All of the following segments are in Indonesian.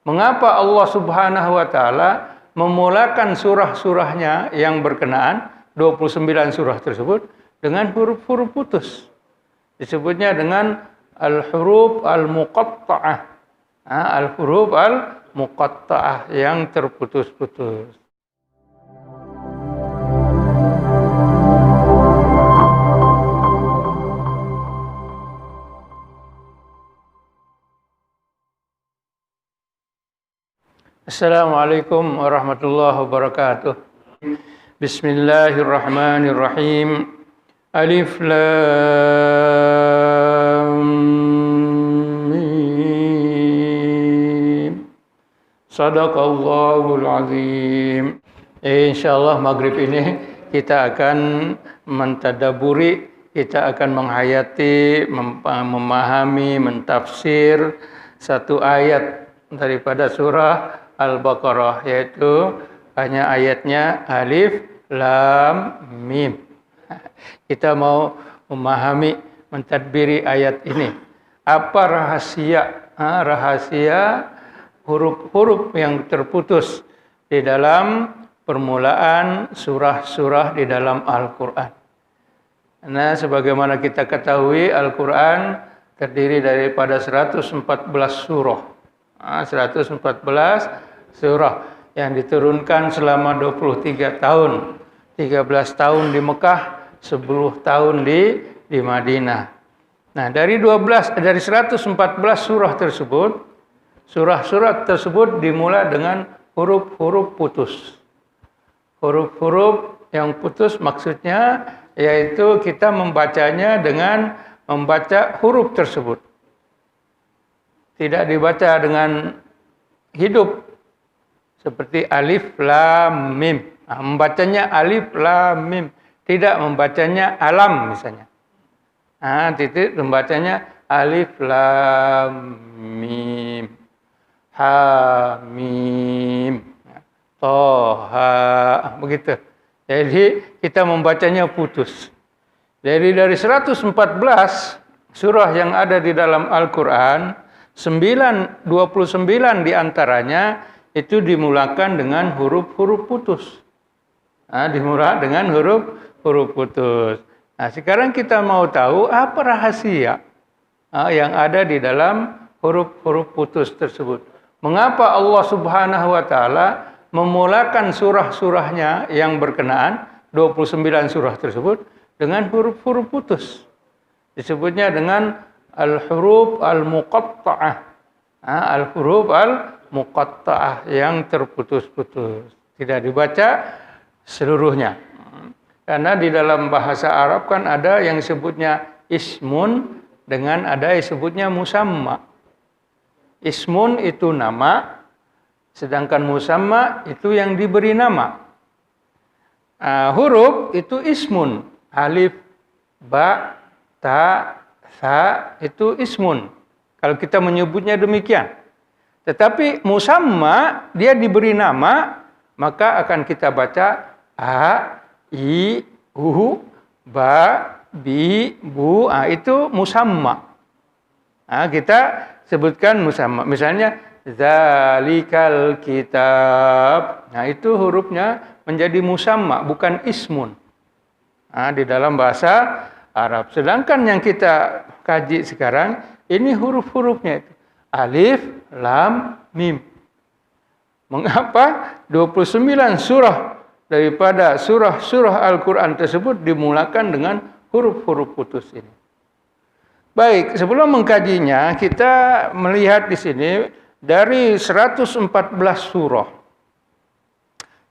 Mengapa Allah Subhanahu wa taala memulakan surah-surahnya yang berkenaan 29 surah tersebut dengan huruf-huruf putus? Disebutnya dengan al-huruf al-muqatta'ah. Al-huruf al-muqatta'ah yang terputus-putus. Assalamualaikum warahmatullahi wabarakatuh. Bismillahirrahmanirrahim. Alif Lam Mim. Shadaqallahul azim. Insyaallah maghrib ini kita akan mentadaburi, kita akan menghayati, memahami, mentafsir satu ayat daripada surah Al-Baqarah, yaitu hanya ayatnya Alif Lam Mim. Kita mau memahami, mentadbiri ayat ini. Apa rahasia huruf-huruf yang terputus di dalam permulaan surah-surah di dalam Al-Quran. Nah, sebagaimana kita ketahui, Al-Quran terdiri daripada 114 surah. 114 surah yang diturunkan selama 23 tahun. 13 tahun di Mekah, 10 tahun di Madinah. Nah, dari 114 surah tersebut, surah-surah tersebut dimulai dengan huruf-huruf putus. Huruf-huruf yang putus maksudnya yaitu kita membacanya dengan membaca huruf tersebut. Tidak dibaca dengan hidup seperti alif lam mim. Membacanya alif lam mim, tidak membacanya alam misalnya. Titik membacanya alif lam mim, ha mim, toha, begitu. Jadi kita membacanya putus. Jadi dari 114 surah yang ada di dalam Al-Quran, 29 diantaranya itu dimulakan dengan huruf-huruf putus. Dimulai dengan huruf-huruf putus. Nah, sekarang kita mau tahu apa rahasia yang ada di dalam huruf-huruf putus tersebut. Mengapa Allah Subhanahu wa taala memulakan surah-surahnya yang berkenaan 29 surah tersebut dengan huruf-huruf putus? Disebutnya dengan al-huruf al-muqatta'ah. Al-huruf al-muqatta'ah yang terputus-putus. Tidak dibaca seluruhnya. Karena di dalam bahasa Arab kan ada yang disebutnya ismun dengan ada yang disebutnya musamma. Ismun itu nama, sedangkan musamma itu yang diberi nama. Huruf itu ismun. Alif, ba, ta, sa itu ismun. Kalau kita menyebutnya demikian. Tetapi musamma dia diberi nama, maka akan kita baca a, i, u, ba, bi, bu. Itu musamma. Kita sebutkan musamma. Misalnya zalikal kitab. Itu hurufnya menjadi musamma, bukan ismun. Di dalam bahasa Arab. Sedangkan yang kita kaji sekarang, ini huruf-hurufnya itu. Alif, lam, mim. Mengapa 29 surah daripada surah-surah Al-Quran tersebut dimulakan dengan huruf-huruf putus ini? Baik, sebelum mengkajinya, kita melihat di sini dari 114 surah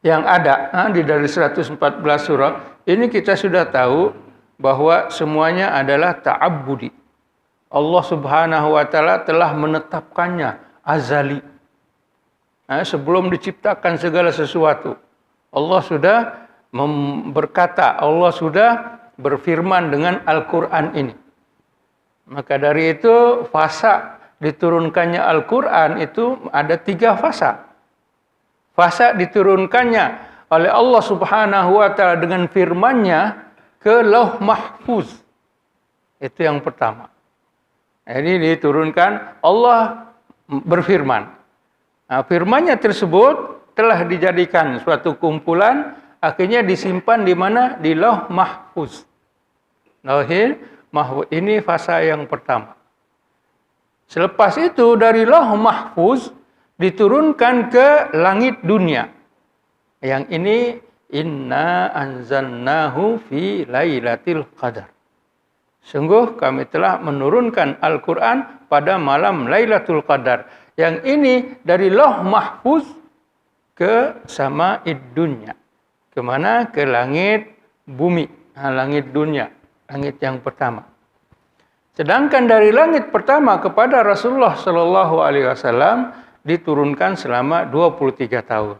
yang ada. Dari 114 surah, ini kita sudah tahu bahwa semuanya adalah ta'abbudi. Allah Subhanahu wa taala telah menetapkannya azali. Sebelum diciptakan segala sesuatu, Allah sudah berkata, Allah sudah berfirman dengan Al-Qur'an ini. Maka dari itu fasa diturunkannya Al-Qur'an itu ada 3 fasa. Fasa diturunkannya oleh Allah Subhanahu wa taala dengan firman-Nya ke Lauh Mahfuz. Itu yang pertama. Ini diturunkan, Allah berfirman. Firman-Nya tersebut telah dijadikan suatu kumpulan, akhirnya disimpan di mana? Di Lauh Mahfuz. Lauhil Mahfuz ini fasa yang pertama. Selepas itu dari Lauh Mahfuz diturunkan ke langit dunia. Yang ini inna anzalnahu fi lailatul qadar. Sungguh kami telah menurunkan Al-Quran pada malam Lailatul Qadar. Yang ini dari Lauh Mahfuz ke sama'id dunya. Kemana? Ke langit bumi. Langit dunia. Langit yang pertama. Sedangkan dari langit pertama kepada Rasulullah SAW diturunkan selama 23 tahun.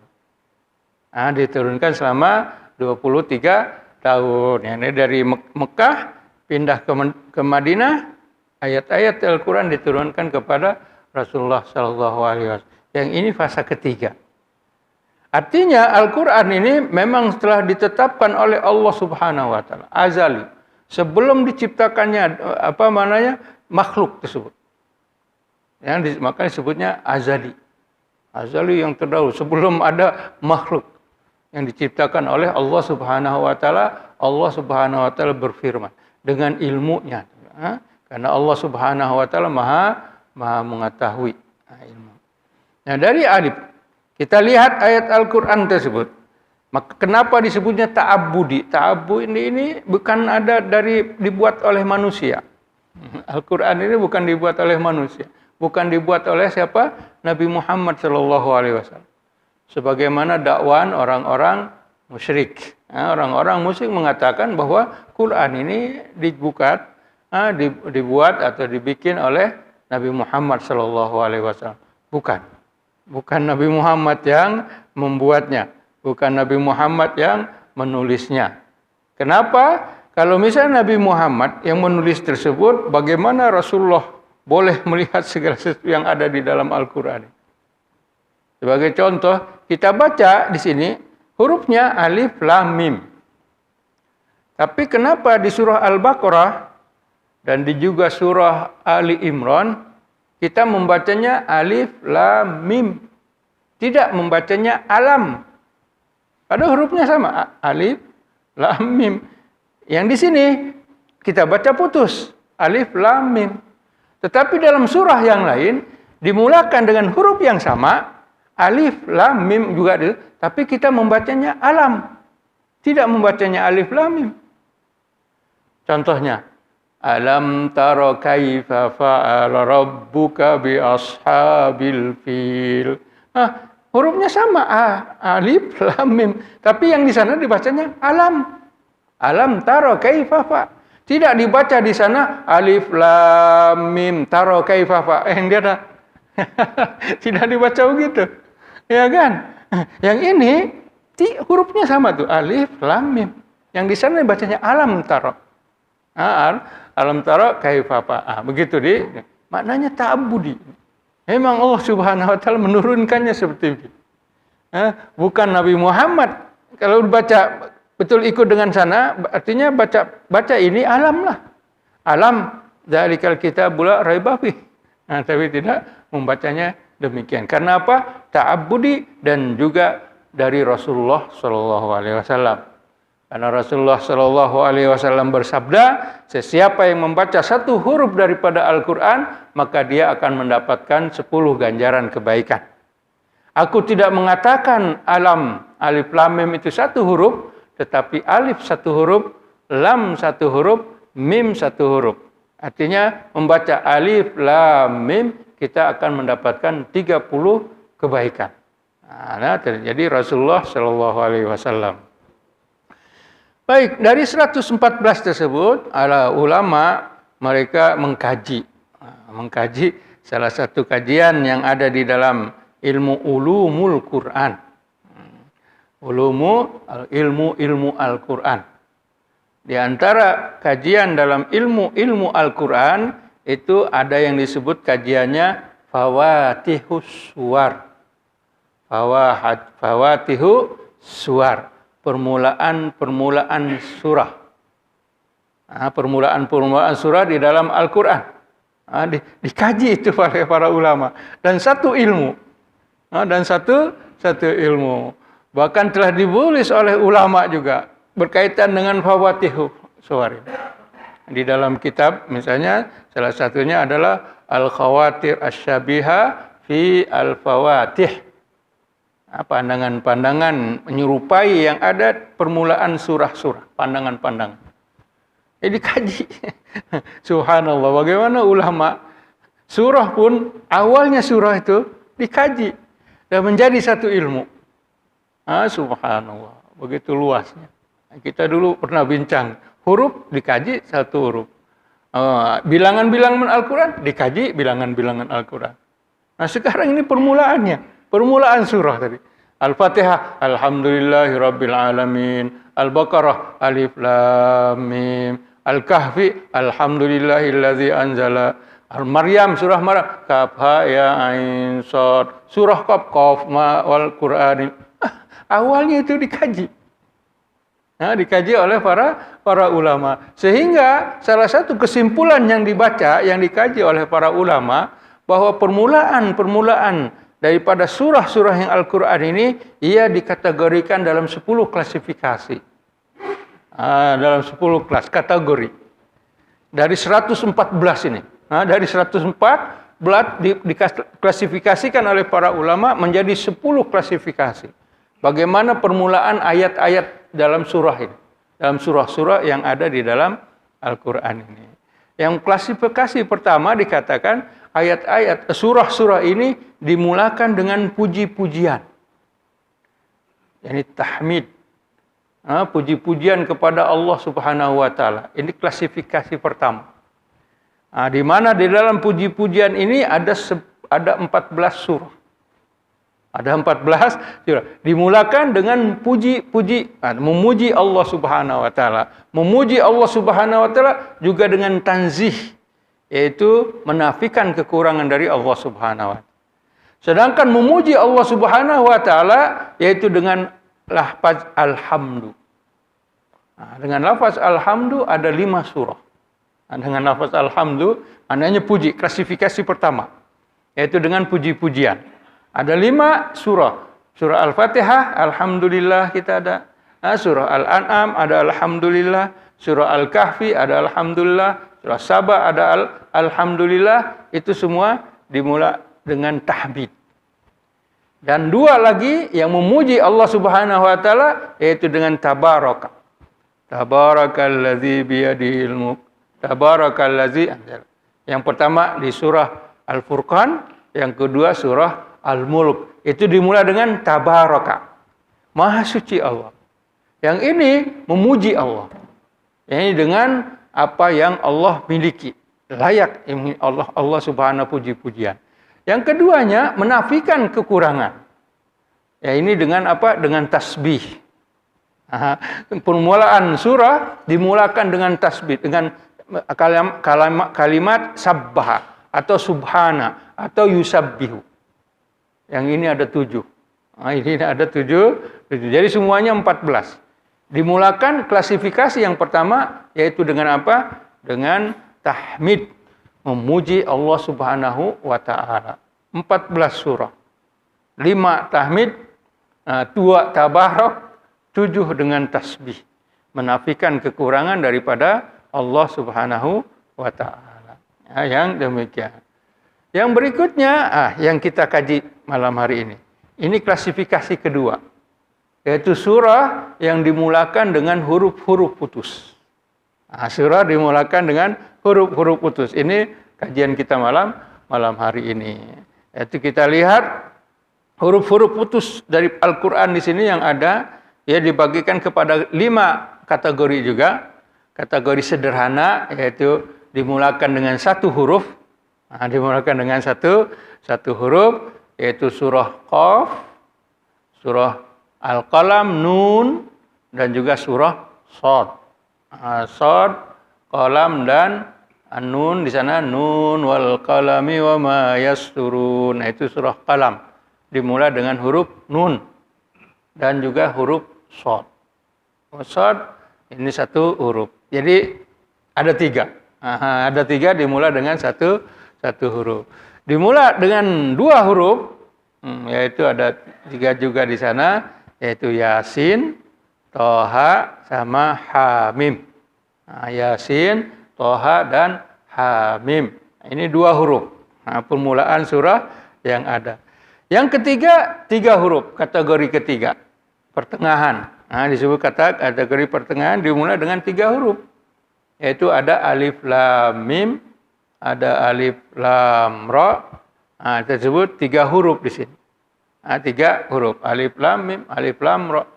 Diturunkan selama 23 tahun. Ini dari Mekah pindah ke Madinah, ayat-ayat Al-Quran diturunkan kepada Rasulullah SAW. Yang ini fasa ketiga. Artinya Al-Quran ini memang telah ditetapkan oleh Allah Subhanahu Wa Taala, azali, sebelum diciptakannya makhluk tersebut. Makanya disebutnya azali, azali yang terdahulu sebelum ada makhluk yang diciptakan oleh Allah Subhanahu Wa Taala. Allah Subhanahu Wa Taala berfirman dengan ilmunya, karena Allah Subhanahu Wa Taala maha mengetahui ilmu. Nah, dari alif kita lihat ayat Al-Quran tersebut. Maka kenapa disebutnya ta'abbudi? Ta'abbud ini bukan ada dibuat oleh manusia. Al-Quran ini bukan dibuat oleh manusia, bukan dibuat oleh siapa? Nabi Muhammad SAW. Sebagaimana dakwaan orang-orang musyrik. Orang-orang musyrik mengatakan bahwa Quran ini dibuat atau dibikin oleh Nabi Muhammad SAW. Bukan Nabi Muhammad yang membuatnya, bukan Nabi Muhammad yang menulisnya. Kenapa? Kalau misalnya Nabi Muhammad yang menulis tersebut, bagaimana Rasulullah boleh melihat segala sesuatu yang ada di dalam Al-Quran? Sebagai contoh, kita baca di sini hurufnya alif lam mim. Tapi kenapa di surah Al-Baqarah dan di juga surah Ali Imran kita membacanya alif lam mim, tidak membacanya alam? Padahal hurufnya sama, alif lam mim. Yang di sini kita baca putus, alif lam mim. Tetapi dalam surah yang lain dimulakan dengan huruf yang sama, alif lam mim juga ada, tapi kita membacanya alam, tidak membacanya alif lam mim. Contohnya, alam tara kaifa fa'ala rabbuka bi ashabil fil. Hurufnya sama, alif lam mim, tapi yang di sana dibacanya alam. Alam tara kaifa fa. Tidak dibaca di sana alif lam mim tara kaifa fa. Dia ada. Tidak dibaca begitu. Ya kan? Yang ini hurufnya sama tuh, alif lam mim. Yang di sana dibacanya alam tara. Alam tara kaifa fa. Begitu maknanya ta'abbudi. Memang Allah Subhanahu wa taala menurunkannya seperti itu. Bukan Nabi Muhammad. Kalau dibaca betul ikut dengan sana, artinya baca ini alam lah. Alam dzalikal kitabul la raiba fih. Tapi tidak membacanya demikian. Karena apa? Ta'abbudi dan juga dari Rasulullah sallallahu alaihi wasallam. Karena Rasulullah sallallahu alaihi wasallam bersabda, sesiapa yang membaca satu huruf daripada Al-Qur'an, maka dia akan mendapatkan 10 ganjaran kebaikan. Aku tidak mengatakan alam, alif lam mim itu satu huruf, tetapi alif satu huruf, lam satu huruf, mim satu huruf. Artinya membaca alif lam mim kita akan mendapatkan 30 kebaikan. Terjadi Rasulullah sallallahu alaihi wasallam. Baik, dari 114 tersebut, ulama mereka mengkaji salah satu kajian yang ada di dalam ilmu ulumul Quran. Ilmu Al-Quran. Di antara kajian dalam ilmu Al-Quran itu ada yang disebut kajiannya fawatihus suwar. Fawatihu suwar. Permulaan surah. Permulaan surah di dalam Al-Quran. Dikaji itu oleh para ulama. Dan satu ilmu Dan satu ilmu. Bahkan telah ditulis oleh ulama juga berkaitan dengan fawatihus suwar. Di dalam kitab misalnya salah satunya adalah Al-Khawatir Asy-Syabiha fi Al-Fawatih. Pandangan-pandangan menyerupai yang ada permulaan surah-surah, pandangan-pandangan. Ini dikaji. Subhanallah, bagaimana ulama surah pun awalnya surah itu dikaji dan menjadi satu ilmu. Subhanallah, begitu luasnya. Kita dulu pernah bincang, huruf dikaji satu huruf. Bilangan-bilangan Al-Quran dikaji bilangan-bilangan Al-Quran. Nah sekarang ini permulaan surah tadi. Al-Fatihah, Alhamdulillahirabbil alamin. Al-Baqarah, Alif Lam Mim. Al-Kahfi, Alhamdulillahillazi anzala. Al-Maryam, surah Maryam, Kaf Ha Ya Ain Shad. Surah Qaf Ma wal Qur'an. Awalnya itu dikaji. Dikaji oleh para ulama. Sehingga salah satu kesimpulan yang dibaca, yang dikaji oleh para ulama, bahwa permulaan daripada surah-surah yang Al-Quran ini, ia dikategorikan dalam 10 klasifikasi. Dalam 10 kelas kategori. Dari 114 ini. Dari 114 diklasifikasikan oleh para ulama menjadi 10 klasifikasi. Bagaimana permulaan ayat-ayat dalam surah ini. Dalam surah-surah yang ada di dalam Al-Quran ini. Yang klasifikasi pertama dikatakan ayat-ayat surah-surah ini dimulakan dengan puji-pujian. Yani tahmid. Puji-pujian kepada Allah Subhanahu wa taala. Ini klasifikasi pertama. Di mana di dalam puji-pujian ini ada 14 surah. Ada 14 surah. Dimulakan dengan puji-puji, memuji Allah Subhanahu wa taala. Memuji Allah Subhanahu wa taala juga dengan tanzih, yaitu menafikan kekurangan dari Allah Subhanahu wa taala. Sedangkan memuji Allah Subhanahu wa taala yaitu dengan lafaz alhamdu. Dengan lafaz alhamdu ada 5 surah. Dengan lafaz alhamdu maknanya puji, klasifikasi pertama, yaitu dengan puji-pujian. Ada 5 surah. Surah Al-Fatihah, Alhamdulillah kita ada. Surah Al-An'am ada Alhamdulillah. Surah Al-Kahfi ada Alhamdulillah. Surah Saba ada Alhamdulillah. Itu semua dimulai dengan tahmid. Dan 2 lagi yang memuji Allah Subhanahu wa taala yaitu dengan tabaraka. Tabarakalladzi biyadihil mulk. Tabarakalladzi anzala. Yang pertama di surah Al-Furqan, yang kedua surah Al-Mulk. Itu dimulai dengan tabaraka. Maha suci Allah. Yang ini memuji Allah. Yang ini dengan apa yang Allah miliki. Layak Allah Subhanahu puji-pujian. Yang keduanya menafikan kekurangan. Ya ini dengan apa? Dengan tasbih. Permulaan surah dimulakan dengan tasbih, dengan kalimat sabbaha atau subhana atau yusabbihu. Yang ini ada 7. Ini ada 7. Jadi semuanya 14. Dimulakan klasifikasi yang pertama yaitu dengan apa? Dengan tahmid, memuji Allah Subhanahu wa taala. 14 surah. 5 tahmid, 2 tabarak, 7 dengan tasbih. Menafikan kekurangan daripada Allah Subhanahu wa taala. Yang demikian. Yang berikutnya, yang kita kaji malam hari ini. Ini klasifikasi kedua. Yaitu surah yang dimulakan dengan huruf-huruf putus. Surah dimulakan dengan huruf-huruf putus. Ini kajian kita malam hari ini. Yaitu kita lihat huruf-huruf putus dari Al-Quran di sini yang ada, ya dibagikan kepada 5 kategori juga. Kategori sederhana, yaitu dimulakan dengan 1 huruf. Dimulakan dengan satu huruf, yaitu surah Qaf, surah Al-Qalam, Nun, dan juga surah Shad. Shad, Qalam, dan Nun. Di sana Nun wal qalami wa ma yasturun. Nah, itu surah Qalam. Dimulai dengan huruf Nun dan juga huruf Shad. Shad ini 1 huruf. Jadi ada 3. Ada 3 dimulai dengan satu huruf. Dimulai dengan 2 huruf, Yaitu ada 3 juga di sana, yaitu Yasin, Toha, sama Hamim. Yasin, Toha, dan Hamim. Ini 2 huruf. Permulaan surah yang ada. Yang ketiga, 3 huruf, kategori ketiga. Pertengahan. Disebut kategori pertengahan dimulai dengan 3 huruf. Yaitu ada alif lam mim, ada alif lam ra. Tersebut 3 huruf di sini. 3 huruf, alif lam mim, alif lam ra.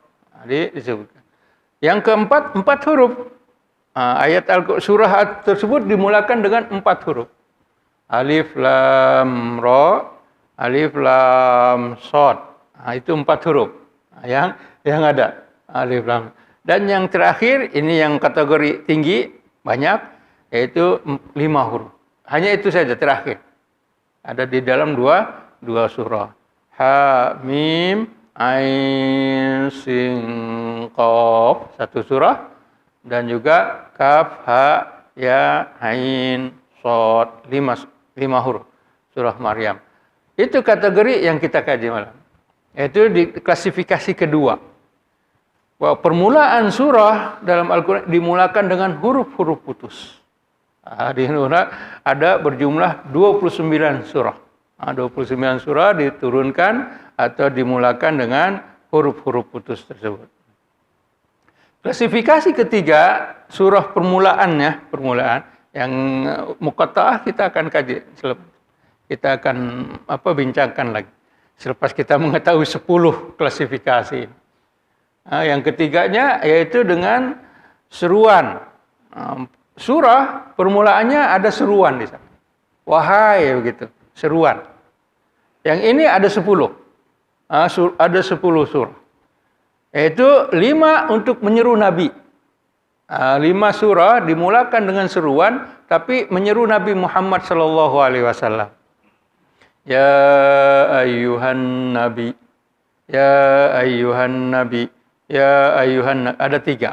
Disebutkan. Yang keempat, 4 huruf. Ayat surah tersebut dimulakan dengan 4 huruf. Alif lam ra, alif lam shad. Itu 4 huruf. Yang ada alif lam. Dan yang terakhir, ini yang kategori tinggi, banyak, yaitu 5 huruf. Hanya itu saja terakhir. Ada di dalam dua surah. Ha, mim, ain, sin, qaf. 1 surah. Dan juga kaf, ha, ya, ain, shad. 5 huruf. Surah Maryam. Itu kategori yang kita kaji malam. Itu di klasifikasi kedua. Bahwa permulaan surah dalam Al-Quran dimulakan dengan huruf-huruf putus. Di surah ada berjumlah 29 surah. 29 surah diturunkan atau dimulakan dengan huruf-huruf putus tersebut. Klasifikasi ketiga, surah permulaan yang muqatta'ah kita akan kaji. Kita akan bincangkan lagi. Selepas kita mengetahui 10 klasifikasi. Yang ketiganya yaitu dengan seruan. Surah permulaannya ada seruan di sana. Wahai, begitu, seruan. Yang ini ada 10. Ada 10 surah. Yaitu 5 untuk menyeru Nabi. 5 surah dimulakan dengan seruan, tapi menyeru Nabi Muhammad SAW. Ya ayyuhan Nabi, ya ayyuhan Nabi, ya ayyuhan Nabi. Ada 3.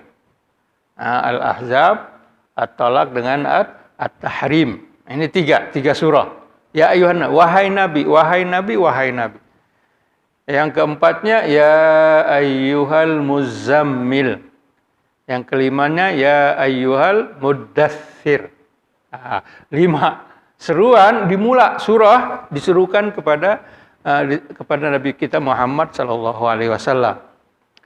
Al-Ahzab, At-Talaq dengan At-Tahrim. Ini 3 surah. Ya ayyuhan Nabi, wahai Nabi, wahai Nabi, wahai Nabi. Yang keempatnya, ya ayyuhal muzammil. Yang kelimanya, ya ayyuhal muddathir. 5 seruan dimula surah diserukan kepada Nabi kita Muhammad SAW.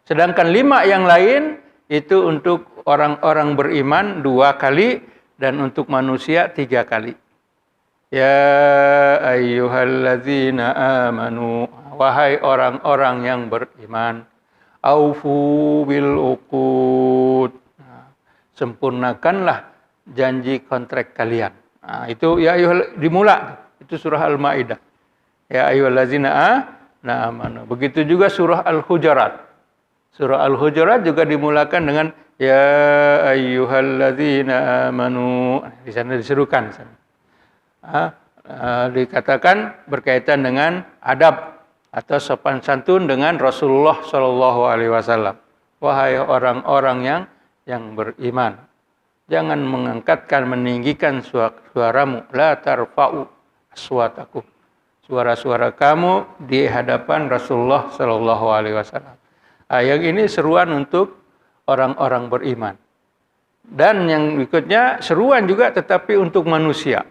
Sedangkan 5 yang lain itu untuk orang-orang beriman 2 kali dan untuk manusia 3 kali. Ya ayyuhalladzina amanu, wahai orang-orang yang beriman, aufu bil uqud, sempurnakanlah janji kontrak kalian. Itu ya dimula, itu surah Al-Maidah. Ya ayyuhalladzina amanu. Begitu juga surah Al-Hujurat. Surah Al-Hujurat juga dimulakan dengan ya ayyuhalladzina amanu. Di sana diserukan. Dikatakan berkaitan dengan adab atau sopan santun dengan Rasulullah SAW. Wahai orang-orang yang beriman, jangan meninggikan suaramu. La tarfa'u aswatakum. Suara-suara kamu di hadapan Rasulullah SAW. Yang ini seruan untuk orang-orang beriman. Dan yang berikutnya seruan juga tetapi untuk manusia.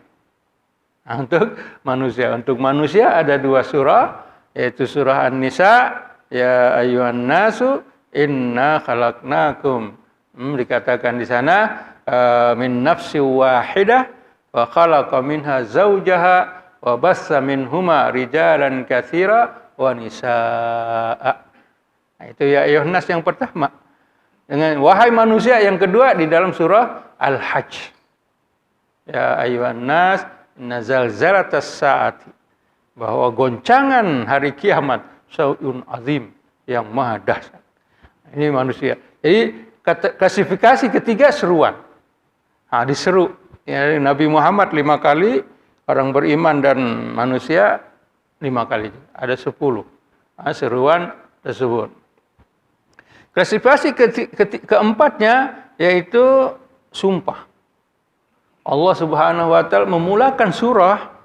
Untuk manusia ada 2 surah, yaitu surah An-Nisa, ya ayyuhan nasu inna khalaqnakum. Dikatakan di sana min nafsi wahidah wa khalaqa minha zawjaha wa bassa minhuma rijalan katsira wa nisaa. Itu ya ayyuhan nas yang pertama. Dengan wahai manusia yang kedua di dalam surah Al-Hajj. Ya ayyuhan nas inna zalzalatas saati, bahwa goncangan hari kiamat syai'un azim, yang maha dahsyat. Ini manusia. Jadi klasifikasi ketiga seruan. Diseru. Ya, Nabi Muhammad 5 kali, orang beriman dan manusia 5 kali. Ada 10. Seruan tersebut. Klasifikasi keempatnya yaitu sumpah. Allah Subhanahu wa taala memulakan surah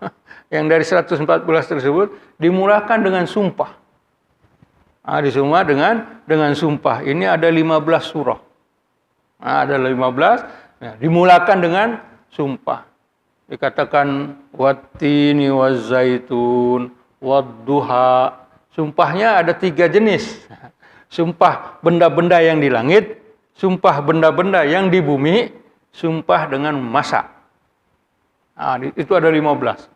yang dari 114 tersebut dimulakan dengan sumpah. Disumma dengan sumpah. Ini ada 15 surah. Ada 15, dimulakan dengan sumpah. Dikatakan wattini wazzaitun wadduha. Sumpahnya ada 3 jenis. Sumpah benda-benda yang di langit, sumpah benda-benda yang di bumi, sumpah dengan masa. Itu ada 15.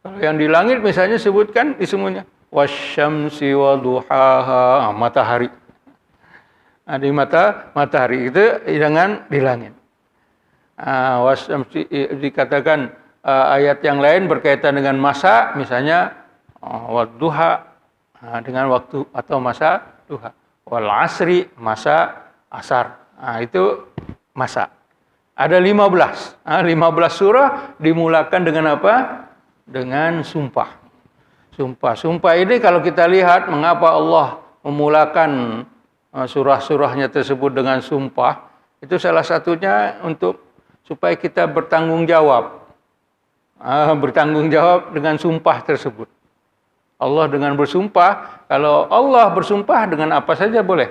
Kalau yang di langit misalnya sebutkan di semuanya wasyamsi waduhaha, matahari. Di matahari itu dengan di langit. Wasyamsi dikatakan ayat yang lain berkaitan dengan masa, misalnya wadduha dengan waktu atau masa duha. Wal asri, masa asar. Itu masa. Ada 15. 15 surah dimulakan dengan apa? Dengan sumpah. Sumpah ini kalau kita lihat mengapa Allah memulakan surah-surahnya tersebut dengan sumpah, itu salah satunya supaya kita bertanggung jawab. Bertanggung jawab dengan sumpah tersebut. Allah dengan bersumpah, kalau Allah bersumpah dengan apa saja boleh.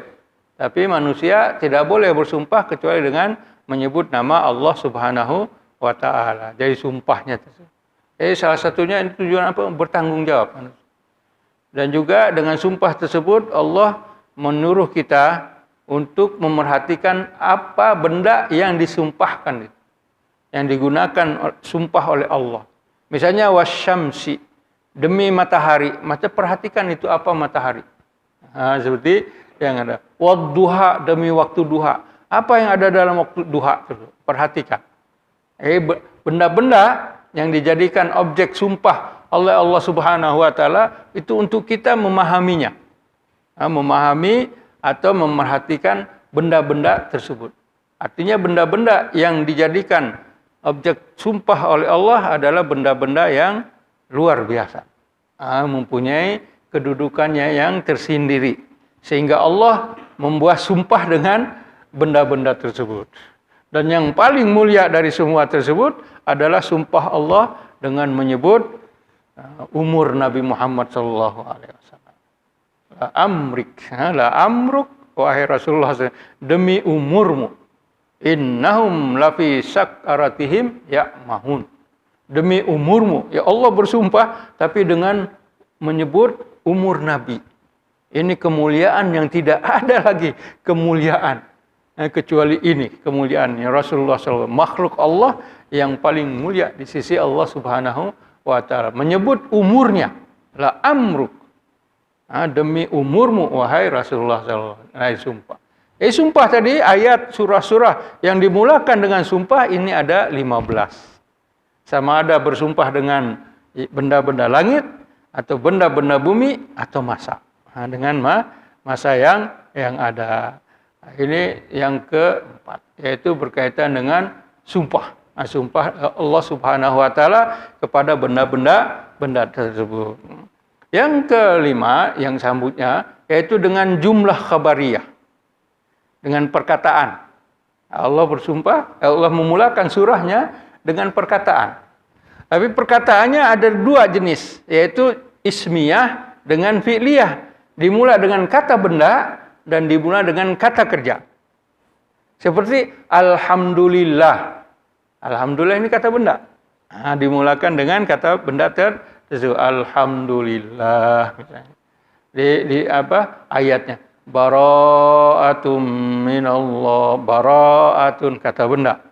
Tapi manusia tidak boleh bersumpah kecuali dengan menyebut nama Allah Subhanahu wa Ta'ala. Jadi sumpahnya tersebut. Salah satunya tujuan apa? Bertanggung jawab. Dan juga dengan sumpah tersebut Allah menyuruh kita untuk memerhatikan apa benda yang disumpahkan, yang digunakan sumpah oleh Allah. Misalnya wasyamsi, demi matahari. Macam perhatikan itu apa matahari. Seperti yang ada. Wadduha, demi waktu duha. Apa yang ada dalam waktu duha? Perhatikan. Benda-benda yang dijadikan objek sumpah oleh Allah Subhanahu wa Ta'ala itu untuk kita memahaminya. Memahami atau memerhatikan benda-benda tersebut. Artinya benda-benda yang dijadikan objek sumpah oleh Allah adalah benda-benda yang luar biasa. Mempunyai kedudukannya yang tersendiri. Sehingga Allah membuat sumpah dengan benda-benda tersebut. Dan yang paling mulia dari semua tersebut adalah sumpah Allah dengan menyebut umur Nabi Muhammad SAW. La amrik, la amruk, wahai Rasulullah SAW, demi umurmu. Innahum lafi sakaratihim ya'mahun. Demi umurmu. Ya Allah bersumpah, tapi dengan menyebut umur Nabi. Ini kemuliaan yang tidak ada lagi kemuliaan. Kecuali ini kemuliaannya Rasulullah SAW, makhluk Allah yang paling mulia di sisi Allah Subhanahu wa Ta'ala. Menyebut umurnya, la amruk, demi umurmu wahai Rasulullah SAW. Sumpah. Sumpah tadi ayat surah-surah yang dimulakan dengan sumpah ini ada 15. Sama ada bersumpah dengan benda-benda langit atau benda-benda bumi atau masa. Dengan masa yang ada. Ini yang keempat, yaitu berkaitan dengan sumpah. Sumpah Allah Subhanahu wa Ta'ala kepada benda tersebut. Yang kelima, yang sambutnya, yaitu dengan jumlah khabariyah. Dengan perkataan. Allah bersumpah, Allah memulakan surahnya dengan perkataan. Tapi perkataannya ada 2 jenis, yaitu ismiyah dengan fi'liyah. Dimulai dengan kata benda dan dimulai dengan kata kerja. Seperti alhamdulillah. Alhamdulillah ini kata benda. Dimulakan dengan kata benda tersebut. Alhamdulillah misalnya. Di ayatnya? Bara'atum minallah. Bara'atun kata benda.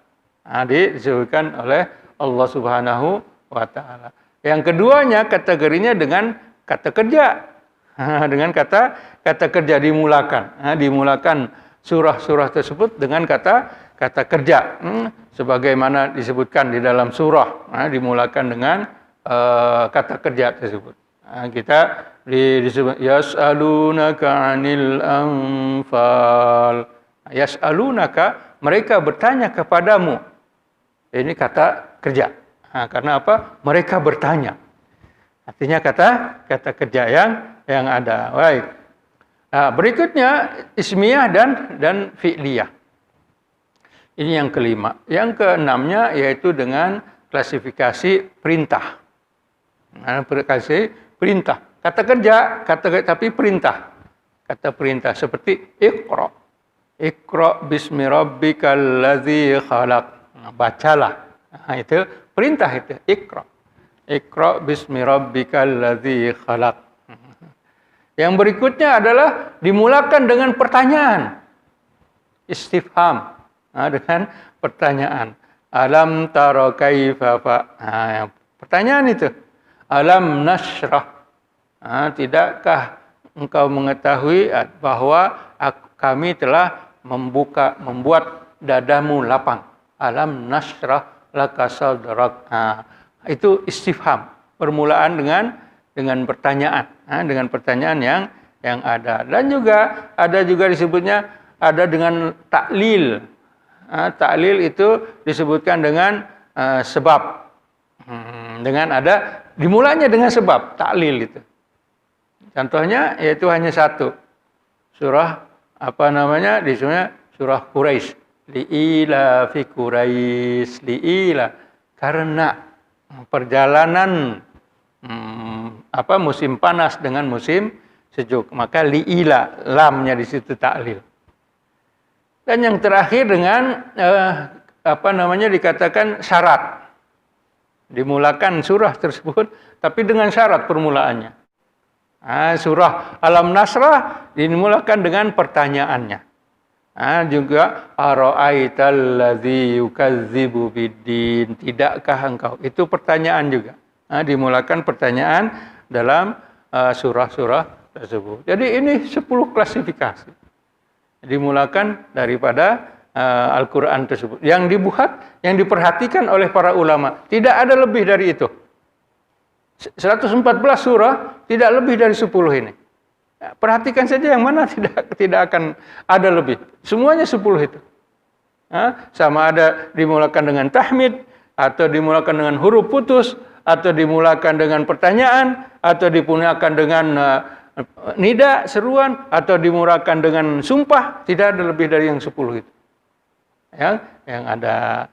Disebutkan oleh Allah Subhanahu wa Ta'ala. Yang keduanya kategorinya dengan kata kerja. Dengan kata kerja dimulakan surah-surah tersebut dengan kata kerja, sebagaimana disebutkan di dalam surah, dimulakan dengan kata kerja tersebut. Kita disebut yas'alunaka 'anil anfal. Yas'alunaka, mereka bertanya kepadamu. Ini kata kerja. Karena apa? Mereka bertanya. Artinya kata kerja yang ada. Baik. Berikutnya ismiyah dan fi'liyah. Ini yang kelima. Yang keenamnya yaitu dengan klasifikasi perintah. Kasih perintah. Kata kerja, tapi perintah. Kata perintah seperti Iqra. Iqra bismi rabbikal ladzi khalaq. Bacalah. Itu perintah itu, Iqra. Iqra bismi rabbikal ladzi khalaq. Yang berikutnya adalah dimulakan dengan pertanyaan. Istifham. Dengan pertanyaan. Alam tara kaifa pertanyaan itu. Alam nashrah. Tidakkah engkau mengetahui bahwa kami telah membuat dadamu lapang. Alam nashrah laka sadrak. Itu istifham. Permulaan dengan pertanyaan. Dengan pertanyaan yang ada. Dan juga ada juga disebutnya ada dengan taklil. Taklil itu disebutkan dengan sebab. Dengan ada dimulainya dengan sebab taklil itu. Contohnya yaitu hanya satu. Surah disebutnya surah Quraisy. Li'ila fi Quraisy, li'ila karena perjalanan musim panas dengan musim sejuk. Maka li'ila, lamnya di situ taklil. Dan yang terakhir dengan dikatakan syarat. Dimulakan surah tersebut tapi dengan syarat permulaannya. Surah Alam Nasrah dimulakan dengan pertanyaannya. Juga ara'aital ladzi yukadzibu biddin, tidakkah engkau? Itu pertanyaan juga. Dimulakan pertanyaan dalam surah-surah tersebut. Jadi ini 10 klasifikasi. Dimulakan daripada Al-Quran tersebut. Yang diperhatikan oleh para ulama. Tidak ada lebih dari itu. 114 surah, tidak lebih dari 10 ini. Perhatikan saja yang mana tidak akan ada lebih. Semuanya 10 itu. Sama ada dimulakan dengan tahmid, atau dimulakan dengan huruf putus, atau dimulakan dengan pertanyaan, atau dimulakan dengan nida, seruan, atau dimulakan dengan sumpah. Tidak ada lebih dari yang 10 itu. Yang ada